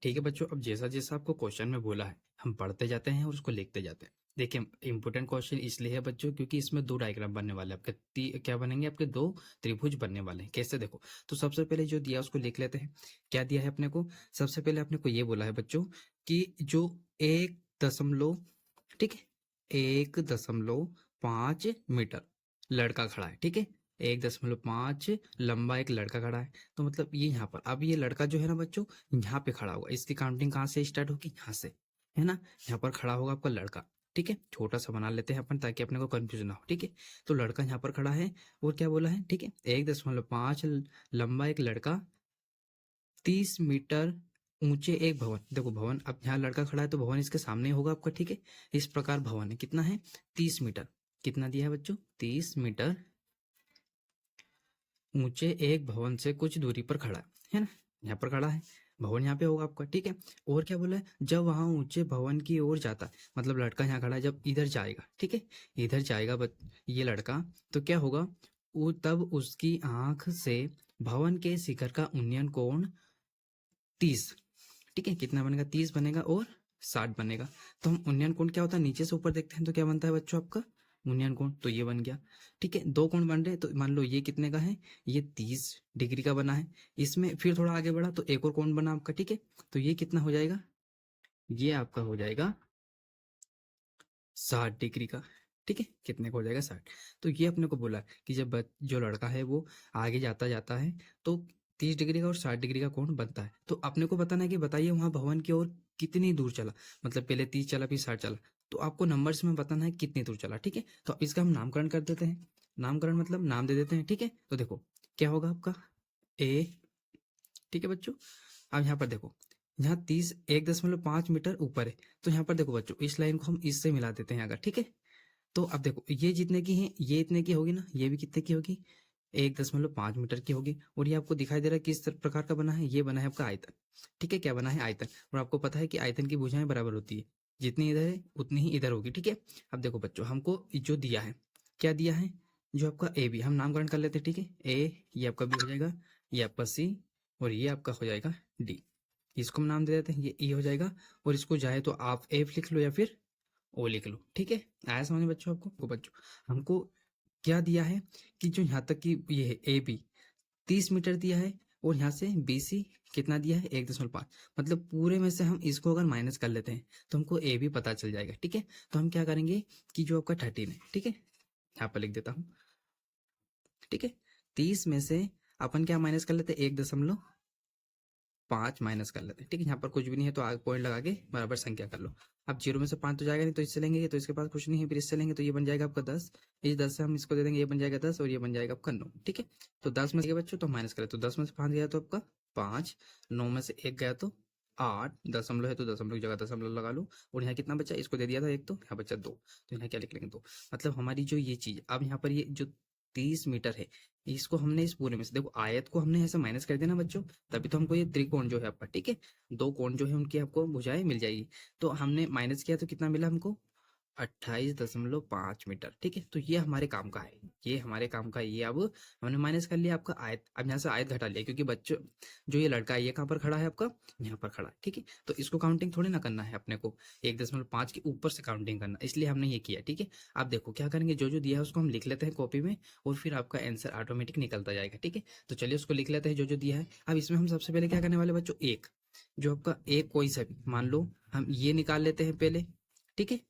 ठीक है बच्चों, अब जैसा जैसा आपको क्वेश्चन में बोला है हम पढ़ते जाते हैं और उसको लिखते जाते हैं। देखिए इंपॉर्टेंट क्वेश्चन इसलिए है बच्चों क्योंकि इसमें दो डायग्राम बनने वाले हैं आपके क्या बनेंगे, आपके दो त्रिभुज बनने वाले हैं। कैसे देखो, तो सबसे पहले जो दिया उसको लिख लेते हैं। क्या दिया है अपने को? सबसे पहले अपने को ये बोला है बच्चों कि जो 1 दशमलव, ठीक है, 1.5 मीटर लड़का खड़ा है, ठीक है, 1.5 लंबा एक लड़का खड़ा है। तो मतलब ये यहाँ पर, अब ये लड़का जो है ना बच्चों यहाँ पे खड़ा होगा। इसकी काउंटिंग कहाँ से स्टार्ट होगी? यहाँ से, है ना। यहाँ पर खड़ा होगा आपका लड़का, ठीक है, छोटा सा बना लेते हैं अपन ताकि अपने को कंफ्यूज ना हो, ठीक है। तो लड़का यहाँ पर खड़ा है और क्या बोला है, ठीक है, 1.5 लंबा एक लड़का, 30 मीटर ऊंचे एक भवन। देखो भवन, अब यहाँ लड़का खड़ा है तो भवन इसके सामने होगा आपका, ठीक है। इस प्रकार भवन है, कितना है? 30 मीटर। कितना दिया है बच्चों? 30 मीटर ऊंचे एक भवन से कुछ दूरी पर खड़ा है ना। यहाँ पर खड़ा है, भवन यहाँ पे होगा आपका, ठीक है। और क्या बोला है? जब वहां ऊंचे भवन की ओर जाता है, मतलब लड़का यहाँ खड़ा है, जब इधर जाएगा, ठीक है, इधर जाएगा ये लड़का, तो क्या होगा? वो तब उसकी आंख से भवन के शिखर का उन्नयन कोण 30, ठीक है, कितना बनेगा? 30 बनेगा और 60 बनेगा। तो हम उन्नयन कोण क्या होता है, नीचे से ऊपर देखते हैं तो क्या बनता है बच्चों आपका? उन्नयन कोण। तो ये बन गया, ठीक है। दो कोण बन रहे हैं तो मान लो ये कितने का है? ये 30 डिग्री का बना है। इसमें फिर थोड़ा आगे बढ़ा तो एक और कोण बना आपका, ठीक है। तो ये कितना हो जाएगा? ये आपका हो जाएगा 60 डिग्री का, ठीक है। कितने का हो जाएगा? 60। तो ये अपने को बोला कि जब जो लड़का है वो आगे जाता जाता है तो 30 डिग्री का और 60 डिग्री का कोण बनता है। तो अपने को बताना है कि बताइए वहां भवन की ओर कितनी दूर चला, मतलब पहले 30 चला फिर 60 चला। तो आपको नंबर्स में बताना है कितनी दूर चला, ठीक है। तो अब इसका हम नामकरण कर देते हैं। नामकरण मतलब नाम दे देते हैं, ठीक है। तो देखो क्या होगा आपका ए, ठीक है बच्चों। अब यहाँ पर देखो, यहाँ 1.5 मीटर ऊपर है, तो यहाँ पर देखो बच्चों इस लाइन को हम इससे मिला देते हैं अगर, ठीक है। तो अब देखो ये जितने की है ये इतने की होगी ना, ये भी कितने की होगी? 1.5 मीटर की होगी। और ये आपको दिखाई दे रहा है किस प्रकार का बना है? ये बना है आपका आयतन, ठीक है। क्या बना है? आयतन। और आपको पता है कि आयतन की भुजाएं बराबर होती है, जितनी इधर है उतनी ही इधर होगी, ठीक है। अब देखो बच्चों हमको जो दिया है, क्या दिया है? जो आपका ए बी, हम नामकरण कर लेते हैं, ठीक है। ए ये आपका बी हो जाएगा, ये आपका सी, और ये आपका हो जाएगा डी। इसको हम नाम दे देते हैं, ये ई हो जाएगा। और इसको चाहे तो आप एफ लिख लो या फिर ओ लिख लो, ठीक है। आया समझ में बच्चों आपको? तो बच्चों हमको क्या दिया है कि जो यहाँ तक की ये है ए बी 30 मीटर दिया है, और यहाँ से बी सी कितना दिया है? 1.5। मतलब पूरे में से हम इसको अगर माइनस कर लेते हैं तो हमको ए बी पता चल जाएगा, ठीक है। तो हम क्या करेंगे कि जो आपका 13 है, ठीक है, यहाँ पर लिख देता हूँ, ठीक है। 30 में से अपन क्या माइनस कर लेते हैं? 1.5 माइनस कर लेते हैं, ठीक है। यहाँ पर कुछ भी नहीं है तो आगे पॉइंट लगा के बराबर संख्या कर लो। अब 0 में से 5 तो जाएगा नहीं, तो इससे लेंगे, ये तो इसके पास कुछ नहीं है, फिर इससे लेंगे तो ये बन जाएगा आपका 10। इस 10 से हम इसको दे देंगे, ये बन जाएगा 10 और ये बन जाएगा आपका 9, ठीक है। तो 10 में से बच्चों तो माइनस करें तो 10 में से 5 गया तो आपका 5, 9 में से 1 गया तो 8, दशमलव है तो दशमलव की जगह दशमलव लगा लो। और यहाँ कितना बचा? इसको दे दिया था 1, तो यहाँ बचा 2, तो यहाँ क्या लिख लेंगे? 2। मतलब हमारी जो ये चीज, अब यहाँ पर ये जो 30 मीटर है, इसको हमने इस पूरे में से, देखो आयत को हमने ऐसे माइनस कर देना बच्चों, तभी तो हमको ये त्रिकोण जो है आपका, ठीक है, दो कोण जो है उनकी आपको भुजाएं मिल जाएगी। तो हमने माइनस किया तो कितना मिला हमको? 28.5 मीटर, ठीक है। तो ये हमारे काम का है, ये हमारे काम का है। ये अब हमने माइनस कर लिया आपका आयत। अब यहाँ से आयत घटा लिया क्योंकि बच्चों जो ये लड़का है ये कहाँ पर खड़ा है आपका? यहाँ पर खड़ा है, ठीक है। तो इसको काउंटिंग थोड़ी ना करना है अपने को, 1.5 के ऊपर से काउंटिंग करना, इसलिए हमने ये किया, ठीक है। अब देखो क्या करेंगे, जो जो दिया है उसको हम लिख लेते हैं कॉपी में, और फिर आपका आंसर ऑटोमेटिक निकलता जाएगा, ठीक है। तो चलिए उसको लिख लेते हैं जो जो दिया है। अब इसमें हम सबसे पहले क्या करने वाले बच्चों? एक, जो आपका एक कोई सा भी मान लो हम ये निकाल लेते हैं पहले, ठीक है।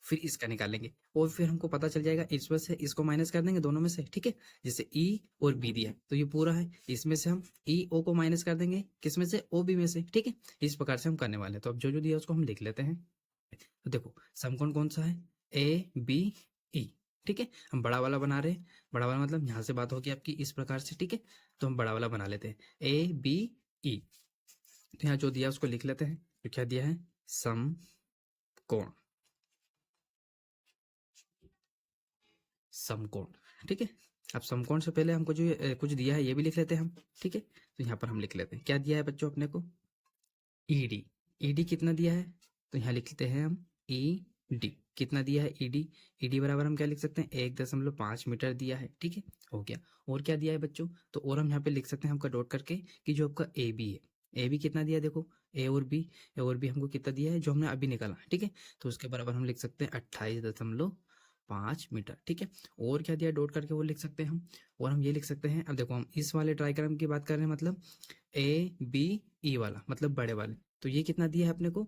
फिर इसका निकालेंगे और फिर हमको पता चल जाएगा इसमें से इसको माइनस कर देंगे दोनों में से, ठीक है। जैसे ई और बी दिया है तो ये पूरा है, इसमें से हम ई ओ को माइनस कर देंगे, किसमें से? ओ बी में से, ठीक है। इस प्रकार से हम करने वाले हैं। तो अब जो जो दिया उसको हम लिख लेते हैं। तो देखो समकोण कौन सा है? ए बी ई, ठीक है। हम बड़ा वाला बना रहे हैं, बड़ा वाला मतलब यहाँ से बात होगी आपकी इस प्रकार से, ठीक है। तो हम बड़ा वाला बना लेते हैं, ए बी ई। तो यहाँ जो दिया उसको लिख लेते हैं। तो क्या दिया है? समकोण, समकोण, ठीक है। अब समकोण से पहले हमको जो कुछ दिया है ये भी लिख लेते हैं हम, ठीक है। तो यहाँ पर हम लिख लेते हैं क्या दिया है बच्चों अपने को? ईडी। ईडी कितना दिया है? तो यहाँ लिख लेते हैं हम ई डी। कितना दिया है? ईडी। ईडी बराबर हम क्या लिख सकते हैं? 1.5 मीटर दिया है, ठीक है, हो गया। और क्या दिया है बच्चों? तो और हम यहाँ पे लिख सकते हैं आपका डॉट करके कि जो आपका ए बी है, ए बी कितना दिया है? देखो ए और बी हमको कितना दिया है जो हमने अभी निकाला, ठीक है। तो उसके बराबर हम लिख सकते हैं 28.5 मीटर, ठीक है। और क्या दिया डॉट करके वो लिख सकते हैं हम, और हम ये लिख सकते हैं। अब देखो हम इस वाले डायग्राम की बात कर रहे हैं, मतलब ए बी ई वाला, मतलब बड़े वाले। तो ये कितना दिया है अपने को,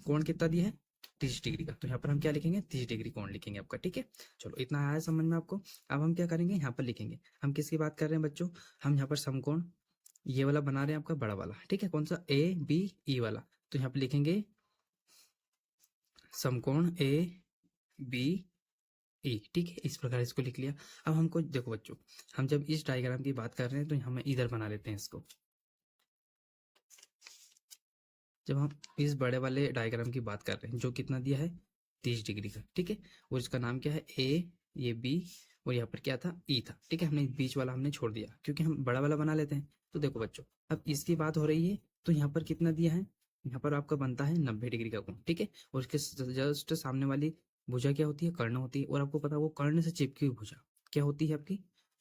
कोण कितना दिया है 30 डिग्री का। तो यहाँ पर हम क्या लिखेंगे, 30 डिग्री कोण लिखेंगे आपका, ठीक है। चलो इतना आया समझ में आपको। अब हम क्या करेंगे, यहाँ पर लिखेंगे, हम किसकी बात कर रहे हैं बच्चों, हम यहाँ पर समकोण ये वाला बना रहे हैं आपका बड़ा वाला, ठीक है। कौन सा, ए बी ई वाला। तो यहाँ पे लिखेंगे समकोण ए बी ई, ठीक है। इस प्रकार इसको लिख लिया। अब हमको देखो बच्चों, हम जब इस डायग्राम की बात कर रहे हैं तो हमें इधर बना लेते हैं इसको। जब हम इस बड़े वाले डायग्राम की बात कर रहे हैं जो कितना दिया है 30 डिग्री का, ठीक है। और इसका नाम क्या है ए, ये बी, और यहाँ पर क्या था ई था, ठीक है। हमने बीच वाला हमने छोड़ दिया क्योंकि हम बड़ा वाला बना लेते हैं। तो देखो बच्चों, अब इसकी बात हो रही है, तो यहाँ पर कितना दिया है, यहाँ पर आपका बनता है 90 डिग्री का कोण, ठीक है। और इसके जस्ट सामने वाली भुजा क्या होती है, कर्ण होती है। और आपको पता है वो कर्ण से चिपकी हुई भुजा क्या होती है आपकी,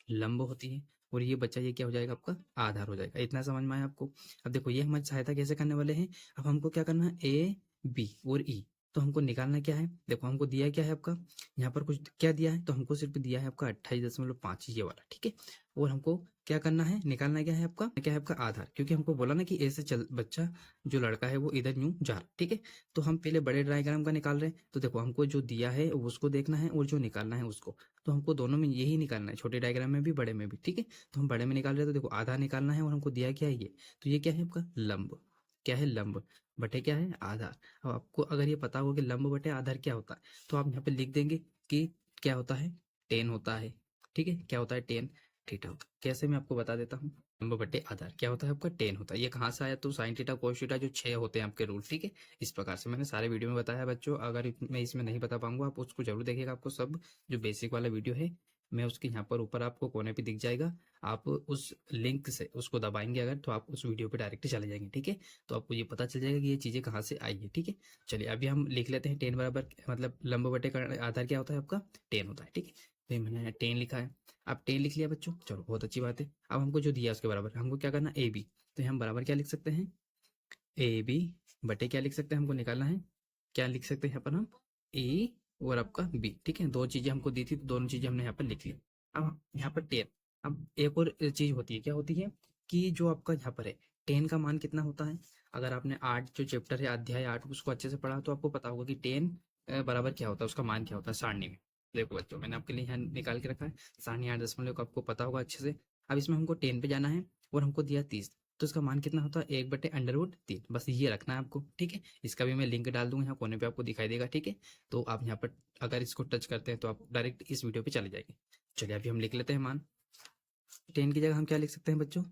लंब होती है। और ये बच्चा ये क्या हो जाएगा आपका, आधार हो जाएगा। इतना समझ में आया आपको। अब देखो ये हमारी सहायता कैसे करने वाले हैं। अब हमको क्या करना है, ए बी और ई, तो हमको निकालना क्या है। देखो हमको दिया क्या है आपका, यहाँ पर कुछ क्या दिया है, तो हमको सिर्फ दिया है आपका 28.5 ये वाला, ठीक है। और हमको क्या करना है, निकालना क्या है आपका, क्या है आपका आधार, क्योंकि हमको बोला ना कि ऐसे चल बच्चा जो लड़का है वो इधर यूं जा रहा, ठीक है। तो हम पहले बड़े डायग्राम का निकाल रहे हैं। तो देखो हमको जो दिया है उसको देखना है और जो निकालना है उसको, तो हमको दोनों में यही निकालना है, छोटे डायग्राम में भी बड़े में भी, ठीक है। तो हम बड़े में निकाल रहे हैं, तो देखो आधा निकालना है और हमको दिया क्या है ये, तो ये क्या है आपका लंब, क्या है लंब बटे क्या है आधार। अब आपको अगर ये पता हो कि लंब बटे आधार क्या होता है, तो आप यहाँ पे लिख देंगे कि क्या होता है, टेन होता है, ठीक है। क्या होता है, टेन थीटा होता है। कैसे मैं आपको बता देता हूँ, लंब बटे आधार क्या होता है आपका, टेन होता है। ये कहाँ से आया, तो साइन थीटा कोस थीटा जो 6 होते हैं आपके रूल, ठीक है। इस प्रकार से मैंने सारे वीडियो में बताया है बच्चों। अगर मैं इसमें नहीं बता पाऊंगा आप उसको जरूर देखिएगा, आपको सब जो बेसिक वाला वीडियो है मैं उसके यहाँ पर ऊपर आपको कोने पे दिख जाएगा। आप उस लिंक से उसको दबाएंगे अगर, तो आप उस वीडियो पे डायरेक्ट चले जाएंगे, ठीक है। तो आपको ये पता चल जाएगा कि ये चीजें कहाँ से आई है, ठीक है। चलिए अभी हम लिख लेते हैं, टेन बराबर मतलब लंब बटे आधार क्या होता है आपका, टेन होता है, ठीक है। तो ये मैंने टेन लिखा है। अब टेन लिख लिया बच्चों, चलो बहुत अच्छी बात है। अब हमको जो दिया उसके बराबर हमको क्या करना, ए बी। तो हम बराबर क्या लिख सकते हैं, ए बी बटे क्या लिख सकते हैं, हमको निकालना है, क्या लिख सकते हैं यहाँ पर हम, ए और आपका बी, ठीक है। दो चीजें हमको दी थी तो दोनों चीजें हमने यहाँ पर लिख ली। अब यहाँ पर टेन, अब एक और चीज होती है, क्या होती है कि जो आपका यहाँ पर है टेन का मान कितना होता है। अगर आपने 8 जो चैप्टर है अध्याय 8 उसको अच्छे से पढ़ा तो आपको पता होगा कि टेन बराबर क्या होता है, उसका मान क्या होता है सारणी में। देखो बच्चों मैंने आपके लिए यहाँ निकाल के रखा है सारणी 8 दशमलव को, आपको पता होगा अच्छे से। अब इसमें हमको 10 पे जाना है और हमको दिया 30, तो इसका मान कितना होता है, 1/√3। बस ये रखना है आपको, ठीक है। इसका भी मैं लिंक डाल दूंगा यहाँ कोने पे, आपको दिखाई देगा, ठीक है। तो आप यहाँ पर अगर इसको टच करते हैं तो आप डायरेक्ट इस वीडियो पे चले जाएंगे। चलिए अभी हम लिख लेते हैं मान। 10 की जगह हम क्या लिख सकते हैं बच्चों,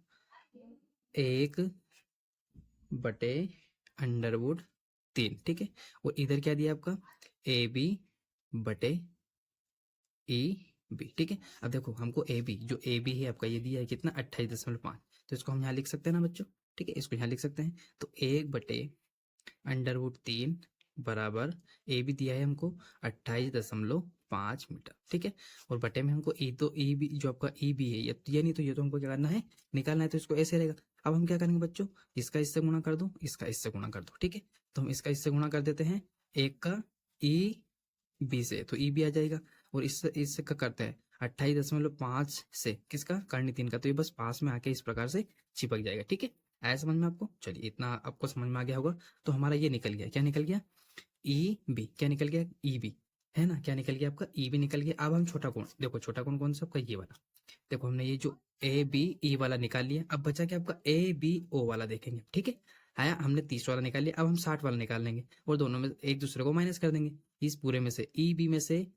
1/√3, ठीक है। और इधर क्या दिया आपका, ए बी बटे ए बी, ठीक है। अब देखो हमको ए बी, जो ए बी है आपका ये दिया है कितना 28.5, तो इसको हम यहाँ लिख सकते हैं ना बच्चों, ठीक है। इसको यहाँ लिख सकते हैं, तो 1/√3 बराबर ए बी दिया है हमको 28.5 मीटर, ठीक है। और बटे में हमको ई, तो ई बी जो आपका ई बी है ये नहीं, तो ये तो हमको क्या करना है, निकालना है। तो इसको ऐसे रहेगा। अब हम क्या करेंगे बच्चों, इसका इससे गुणा कर दो, इसका इससे गुणा कर दो, ठीक है। तो हम इसका इससे गुणा कर देते हैं, एक का ई बी से, तो ई बी आ जाएगा। और इससे इससे क्या करते हैं 28.5 से किसका, कर्ण 3 का, तो ये बस पास में आके इस प्रकार से चिपक जाएगा, ठीक है। आया समझ में आपको, चलिए इतना आपको समझ में आ गया होगा। तो हमारा ये निकल गया, क्या निकल गया, ई बी, क्या निकल गया, ई बी, है ना, क्या निकल गया आपका, ई बी निकल गया। अब हम छोटा कोण, देखो छोटा कोण कौन सा आपका, ये वाला। देखो हमने ये जो ए बी ई वाला निकाल लिया, अब बचा क्या आपका ए बी ओ वाला देखेंगे, ठीक है। आया, हमने 30 वाला निकाल लिया, अब हम 60 वाला निकाल लेंगे और दोनों में एक दूसरे को माइनस कर देंगे। इस पूरे में से ई बी में से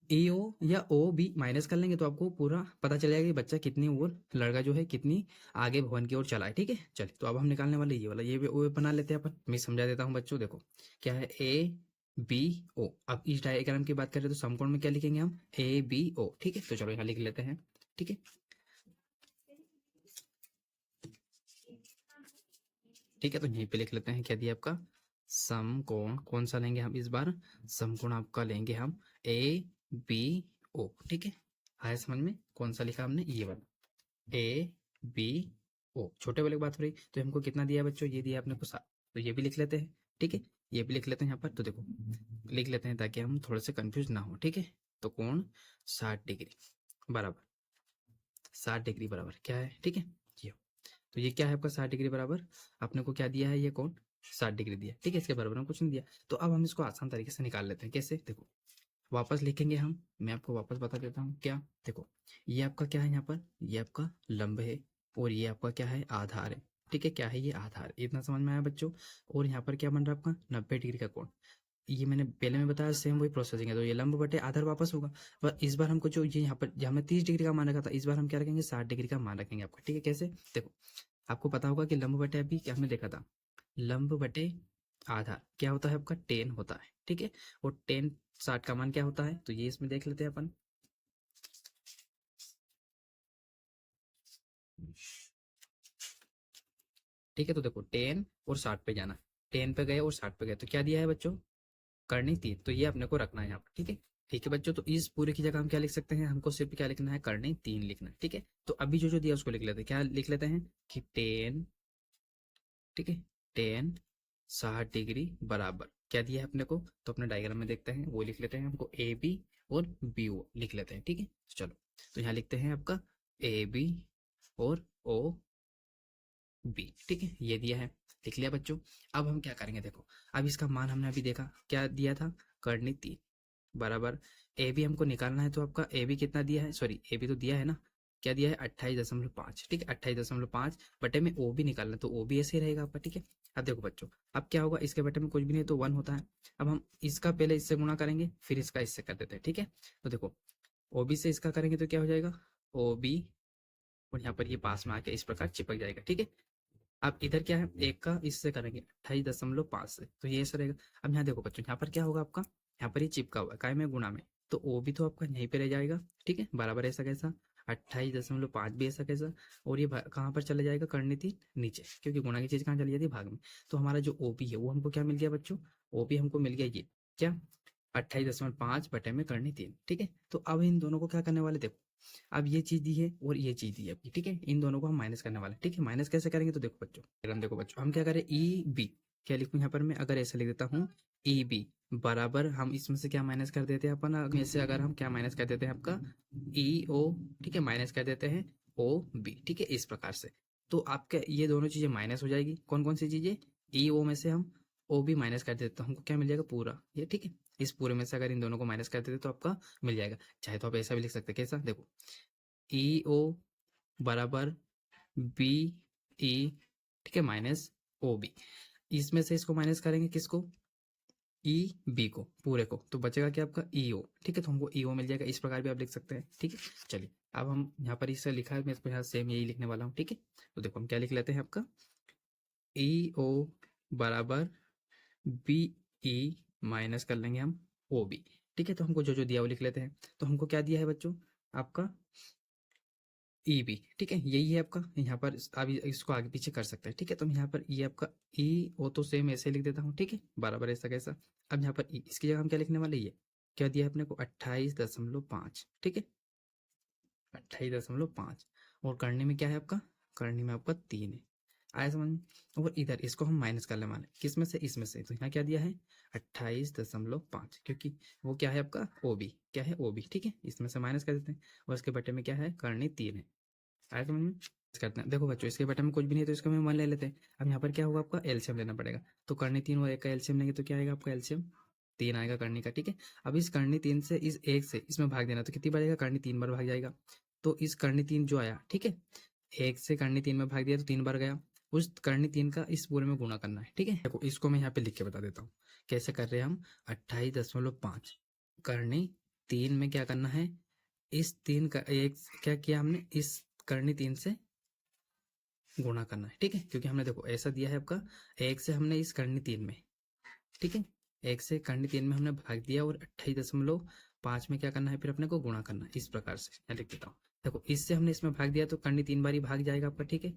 ए ओ या ओ बी माइनस कर लेंगे, तो आपको पूरा पता चल जाएगा कि बच्चा कितनी ओर, लड़का जो है कितनी आगे भवन की ओर चला है, ठीक है। चलिए तो अब हम निकालने वाले ये वाला, ये भी ओ बना लेते हैं अपन। मैं समझा देता हूँ बच्चों, देखो क्या है ए बी ओ। अब इस डायग्राम की बात करें तो समकोण में क्या लिखेंगे हम, ए बी ओ, ठीक है। तो चलो यहाँ लिख लेते हैं, ठीक है, ठीक है। तो यहीं पे लिख लेते हैं, क्या दिया आपका, समकोण कौन सा लेंगे हम इस बार, समकोण आपका लेंगे हम ए बी ओ, ठीक है। आया समझ में, कौन सा लिखा हमने, ये वाला ए बी ओ छोटे वाले की बात हो रही, तो हमको कितना दिया है बच्चों, ये दिया अपने को 7। तो ये भी लिख लेते हैं, ठीक है, ये भी लिख लेते हैं यहाँ पर। तो देखो लिख लेते हैं ताकि हम थोड़े से कंफ्यूज ना हो, ठीक है। तो कोण 60 डिग्री बराबर, 60 डिग्री बराबर क्या है, ठीक है, ये। तो ये क्या है आपका 60 डिग्री बराबर, अपने को क्या दिया है, ये कोण 60 डिग्री दिया, ठीक है, इसके बराबर में कुछ नहीं दिया। तो अब हम इसको आसान तरीके से निकाल लेते हैं, कैसे, देखो वापस लिखेंगे हम, मैं आपको वापस बता देता हूँ क्या। देखो ये आपका क्या है यहाँ पर, ये आपका लंब है और ये आपका क्या है, आधार है, ठीक है, क्या है ये, आधार, इतना समझ में आया बच्चों। और यहाँ पर क्या बन रहा है आपका 90 डिग्री का कोण, ये मैंने पहले में बताया, सेम वही प्रोसेसिंग है। तो ये लंब बटे आधार वापस होगा, पर इस बार हमको जो ये यहाँ पर जहाँ हमने 30 डिग्री का मान रखा था, इस बार हम क्या रखेंगे 60 डिग्री का मान रखेंगे आपका, ठीक है, कैसे, देखो आपको पता होगा कि लंब बटे, अभी क्या हमने देखा था, लंब बटे आधार क्या होता है आपका, टेन होता है, ठीक है। और टेन 60 का मान क्या होता है, तो ये इसमें देख लेते हैं अपन। ठीक है, तो देखो टेन और 60 पे जाना, टेन पे गए और 60 पे गए, तो क्या दिया है बच्चों, करनी 3, तो ये अपने को रखना है यहाँ पर, ठीक है। ठीक है बच्चों, तो इस पूरे की जगह हम क्या लिख सकते हैं, हमको सिर्फ क्या लिखना है, करनी 3 लिखना है, ठीक है। तो अभी जो जो दिया उसको लिख लेते हैं, क्या लिख लेते हैं कि टेन, ठीक है, टेन 60 डिग्री बराबर क्या दिया है अपने को, तो अपने डायग्राम में देखते हैं, वो लिख लेते हैं, हमको ए बी और बी ओ लिख लेते हैं, ठीक है। चलो तो यहाँ लिखते हैं आपका ए बी और ओ बी, ठीक है, ये दिया है, लिख लिया बच्चों। अब हम क्या करेंगे, देखो अब इसका मान हमने अभी देखा क्या दिया था, करनी 3 बराबर, ए बी हमको निकालना है, तो आपका ए बी कितना दिया है, सॉरी ए बी तो दिया है ना, क्या दिया है 28.5, ठीक है, 28.5 बटे में ओ बी निकालना है, तो ओ बी ऐसे ही रहेगा आपका, ठीक है। अब देखो बच्चों, अब क्या होगा, इसके बटे में कुछ भी नहीं तो 1 होता है। अब हम इसका पहले इससे गुणा करेंगे, फिर इसका इससे कर देते हैं, ठीक है। तो देखो ओ बी से इसका करेंगे तो क्या हो जाएगा, ओ बी, और यहाँ पर ये पास में आके इस प्रकार चिपक जाएगा, ठीक है। अब इधर क्या है, एक का इससे करेंगे 28.5 से, तो ये ऐसा रहेगा। अब यहाँ देखो बच्चों, यहाँ पर क्या होगा आपका, यहाँ पर ये चिपका हुआ है काय में, गुणा में, तो ओ भी तो आपका यहीं पे रह जाएगा, ठीक है, बराबर ऐसा कैसा, 28.5 भी ऐसा कैसा, और ये कहाँ पर चला जाएगा, करनी थी नीचे, क्योंकि गुणा की चीज कहाँ चली जाती है, भाग में। तो हमारा जो ओ बी है वो हमको क्या मिल गया बच्चों, ओ बी हमको मिल गया ये क्या, 28.5 बटे में करनी 3, ठीक है। तो अब इन दोनों को क्या करने वाले, देखो अब ये चीज दी है और ये चीज दी है आपकी, ठीक है, इन दोनों को हम माइनस करने वाले हैं, ठीक है। माइनस कैसे करेंगे, तो देखो बच्चों, देखो बच्चों, हम क्या करें, ई बी, क्या लिखूं यहाँ पर मैं, अगर ऐसे लिख देता हूँ ई बी बराबर, हम इसमें से क्या माइनस कर देते हैं अपन, में से अगर हम क्या माइनस कर देते हैं आपका ई ओ, ठीक है, माइनस कर देते हैं ओ बी, ठीक है, इस प्रकार से। तो आपके ये दोनों चीजें माइनस हो जाएगी, कौन कौन सी चीजें, ई ओ में से हम ओ बी माइनस कर देते, तो हमको क्या मिल जाएगा, पूरा ये, ठीक है। इस पूरे में से अगर इन दोनों को माइनस कर देते तो आपका मिल जाएगा। चाहे तो आप ऐसा भी लिख सकते हैं, कैसा, देखो ई ओ बराबर बी ई, ठीक है, माइनस ओ बी, इसमें से इसको माइनस करेंगे किसको, ई बी को, पूरे को, तो बचेगा क्या आपका ई ओ, ठीक है। तो हमको ई ओ मिल जाएगा, इस प्रकार भी आप लिख सकते हैं, ठीक है। चलिए अब हम यहाँ पर इससे लिखा है, मैं इसको यहाँ सेम यही लिखने वाला हूँ, ठीक है। तो देखो हम क्या लिख लेते हैं आपका ई ओ बराबर बी ई, माइनस कर लेंगे हम ओ बी, ठीक है। तो हमको जो जो दिया वो लिख लेते हैं। तो हमको क्या दिया है बच्चों, आपका ई बी, ठीक है, यही है आपका, यहाँ पर आप इसको आगे पीछे कर सकते हैं, ठीक है। तो मैं यहाँ पर ये आपका ई ओ तो सेम ऐसे लिख देता हूँ, ठीक है, बराबर ऐसा कैसा। अब यहाँ पर इसकी जगह हम क्या लिखने वाले, ये क्या दिया है अपने को 28.5, ठीक है, 28.5, और करने में क्या है आपका, करने में आपका 3 है, आया समझ में। और इधर इसको हम माइनस करने वाले, किस में से, इसमें से, तो यहाँ क्या दिया है 28.5, क्योंकि वो क्या है आपका ओ बी, क्या है ओ बी, ठीक है, इसमें से माइनस कर देते हैं, और इसके बटे में क्या है, करनी 3 है, आया समझ में। करते हैं, देखो बच्चों इसके बटे में कुछ भी नहीं है, तो इसका हम 1 ले लेते हैं। अब यहाँ पर क्या होगा, आपका एलसीएम लेना पड़ेगा, तो करनी 3 और 1 का एलसीएम लेंगे तो क्या आएगा आपका, एलसीएम 3 आएगा करनी का, ठीक है। अब इस करनी 3 से इस 1 से इसमें भाग देना, तो कितनी बार जाएगा, करनी 3 बार भाग जाएगा। तो इस करनी 3 जो आया, ठीक है, 1 से करनी 3 में भाग दिया तो 3 बार गया, उस करनी 3 का इस पूरे में गुणा करना है, ठीक है। देखो इसको मैं यहाँ पे लिख के बता देता हूँ कैसे कर रहे हैं हम, 28.5 करनी 3 में क्या करना है, इस 3 का एक क्या किया हमने, इस करनी 3 से गुणा करना है, ठीक है, क्योंकि हमने देखो ऐसा दिया है आपका, एक से हमने इस करनी 3 में, ठीक है, एक से करनी 3 में हमने भाग दिया, और 28.5 में क्या करना है, फिर अपने को गुणा करना है, इस प्रकार से मैं लिख देता हूँ। देखो इससे हमने इसमें भाग दिया तो करनी 3 बारी भाग जाएगा आपका, ठीक है,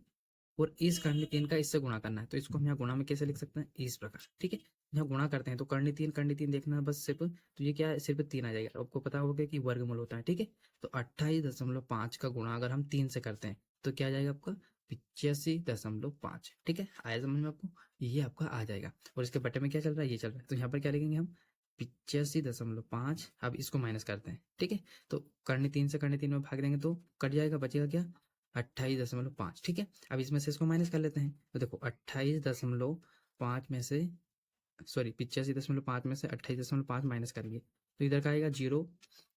और इस करनी 3 का इससे गुणा करना है, तो इसको हम यहाँ गुणा में कैसे लिख सकते हैं, इस प्रकार, ठीक है। यहाँ गुणा करते हैं तो करनी 3 देखना है बस सिर्फ, तो ये क्या है, सिर्फ 3 आ जाएगा, आपको पता होगा कि वर्गमूल होता है, ठीक है। तो 28.5 का गुणा अगर हम 3 से करते हैं तो क्या आ जाएगा आपका 85.5। ठीक है, आया समझ में आपको? ये आपका आ जाएगा। और इसके बटे में क्या चल रहा है, ये चल रहा है, तो यहाँ पर क्या लिखेंगे हम, 85.5। अब इसको माइनस करते हैं। ठीक है, तो करनी 3 से करनी 3 में भाग देंगे तो कट जाएगा, बचेगा क्या, 28.5। ठीक है, अब इसमें से इसको माइनस कर लेते हैं। तो देखो 28.5 में से, सॉरी 85.5 में से 28.5 माइनस करेंगे तो इधर का आएगा 0।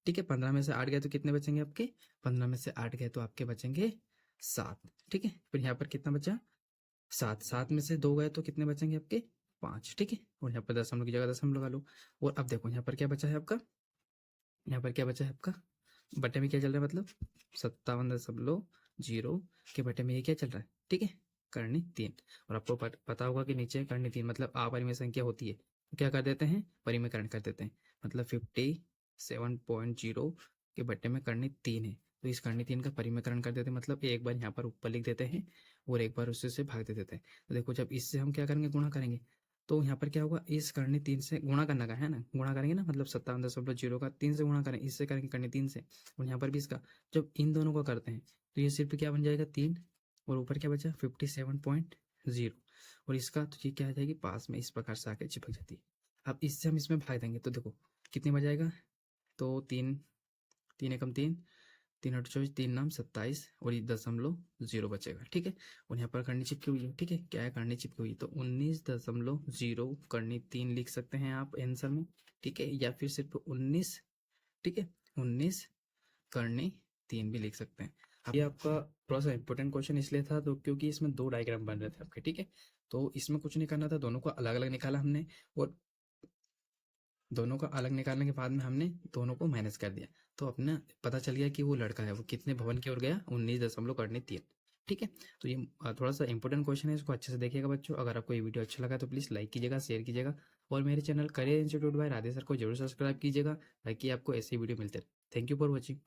ठीक है, 15 में से 8 गए तो कितने बचेंगे आपके, 15 में से 8 गए तो आपके बचेंगे 7। ठीक है, फिर यहाँ पर कितना बचा, 7। 7 में से 2 गए तो कितने बचेंगे आपके, 5। ठीक है, और यहाँ पर दशमलव की जगह दशमलव लगा लो। और अब देखो यहाँ पर क्या बचा है आपका, यहाँ पर क्या बचा है आपका, बटे में क्या चल रहा है, मतलब 57.0 के बटे में ये क्या चल रहा है। ठीक है, करनी 3। और आपको पता होगा कि नीचे करनी 3 मतलब अपरिमेय संख्या होती है, तो क्या कर देते हैं, परिमेयकरण कर देते हैं। मतलब 57.0 के बटे में करनी 3 है, तो इस करनी 3 का परिमेयकरण कर देते हैं। मतलब एक बार यहाँ पर ऊपर लिख देते हैं और एक बार उससे से भाग दे देते हैं। तो देखो जब इससे हम क्या करेंगे, गुणा करेंगे, तो यहाँ पर क्या होगा, इस करनी 3 से गुणा करना का है ना, गुणा करेंगे ना, मतलब 57.0 का 3 से गुणा करें, इससे करेंगे करनी 3 से, और यहाँ पर भी इसका, जब इन दोनों का करते हैं तो ये सिर्फ क्या बन जाएगा 3, और ऊपर क्या बचा 57.0, और इसका तो ये क्या आ जाएगी पास में, इस प्रकार से आके चिपक जाती है। अब इससे हम इसमें भाग देंगे तो देखो कितने बजाएगा, तो 3, 3 एकम 3, 3 अठ 24, 3 नाम 27, और ये 0.0 बचेगा। ठीक है, और यहाँ पर करनी चिपकी हुई है। ठीक है, क्या है, करनी चिपकी हुई, तो 19.0 करनी 3 लिख सकते हैं आप आंसर में। ठीक है, या फिर सिर्फ 19। ठीक है, 19 करनी 3 भी लिख सकते हैं। अब ये आपका थोड़ा सा इंपॉर्टेंट क्वेश्चन इसलिए था तो क्योंकि इसमें 2 डायग्राम बन रहे थे आपके। ठीक है, तो इसमें कुछ नहीं करना था, दोनों को अलग अलग निकाला हमने, और दोनों को अलग निकालने के बाद में हमने दोनों को माइनस कर दिया, तो अपना पता चल गया कि वो लड़का है वो कितने भवन की ओर गया, 19.3। ठीक है, तो ये थोड़ा सा इंपॉर्टेंट क्वेश्चन है, इसको अच्छे से देखिएगा बच्चों। अगर आपको ये वीडियो अच्छा लगा तो प्लीज़ लाइक कीजिएगा, शेयर कीजिएगा, और मेरे channel career institute by Radhe sir को जरूर सब्सक्राइब कीजिएगा, ताकि आपको ऐसे वीडियो मिलते रहे। Thank you for watching.